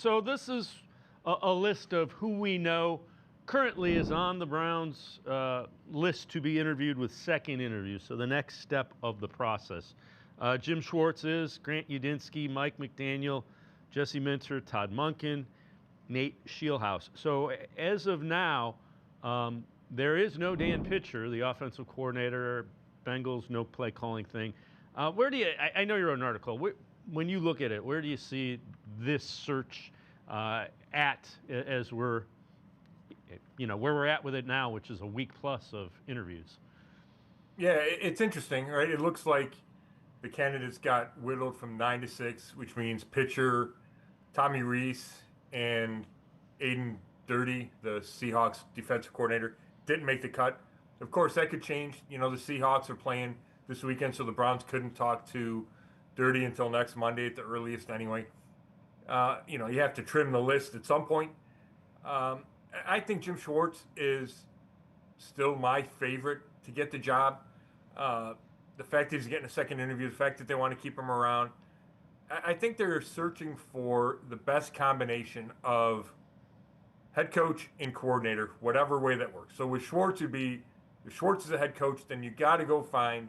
So this is a list of who we know currently is on the Browns list to be interviewed with second interviews, so the next step of the process. Jim Schwartz is, Grant Udinski, Mike McDaniel, Jesse Minter, Todd Monken, Nate Scheelhaus. So as of now, there is no Dan Pitcher, the offensive coordinator, Bengals, no play calling thing. Where do you, I know you wrote an article, when you look at it, where do you see this search at as we're, where we're at with it now, which is a week plus of interviews? Yeah, it's interesting, right? It looks like the candidates got whittled from 9 to 6, which means pitcher Tommy Reese and Aiden Dirty, the Seahawks defensive coordinator, didn't make the cut. Of course, that could change. The Seahawks are playing this weekend, so the Browns couldn't talk to Dirty until next Monday at the earliest anyway. You have to trim the list at some point. I think Jim Schwartz is still my favorite to get the job. Uh, the fact that he's getting a second interview, the fact that they want to keep him around, I think they're searching for the best combination of head coach and coordinator, whatever way that works. So with Schwartz, if Schwartz is a head coach, then you got to go find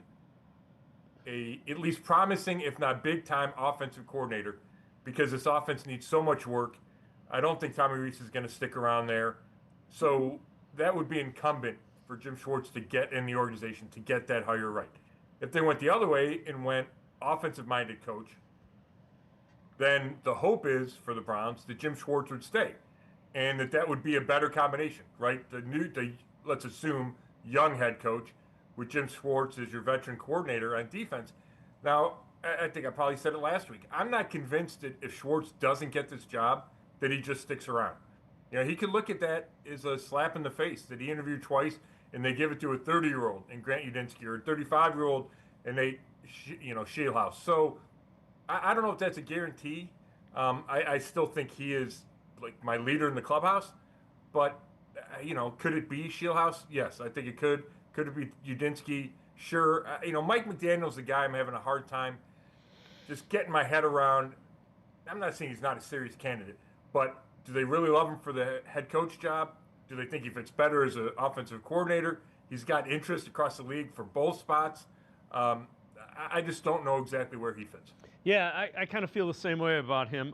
a at least promising, if not big time, offensive coordinator because this offense needs so much work. I don't think Tommy Reese is going to stick around there. So that would be incumbent for Jim Schwartz to get in the organization to get that hire right. If they went the other way and went offensive minded coach, then the hope is for the Browns that Jim Schwartz would stay and that would be a better combination, right? Let's assume young head coach with Jim Schwartz as your veteran coordinator on defense. Now, I think I probably said it last week. I'm not convinced that if Schwartz doesn't get this job, that he just sticks around. He could look at that as a slap in the face that he interviewed twice and they give it to a 30-year-old in Grant Udinski or a 35-year-old and Scheelhaus. So I don't know if that's a guarantee. I still think he is like my leader in the clubhouse, but could it be Scheelhaus? Yes, I think it could. Could it be Udinski? Sure. Mike McDaniel's the guy I'm having a hard time just getting my head around. I'm not saying he's not a serious candidate, but do they really love him for the head coach job? Do they think he fits better as an offensive coordinator? He's got interest across the league for both spots. I just don't know exactly where he fits. Yeah, I kind of feel the same way about him.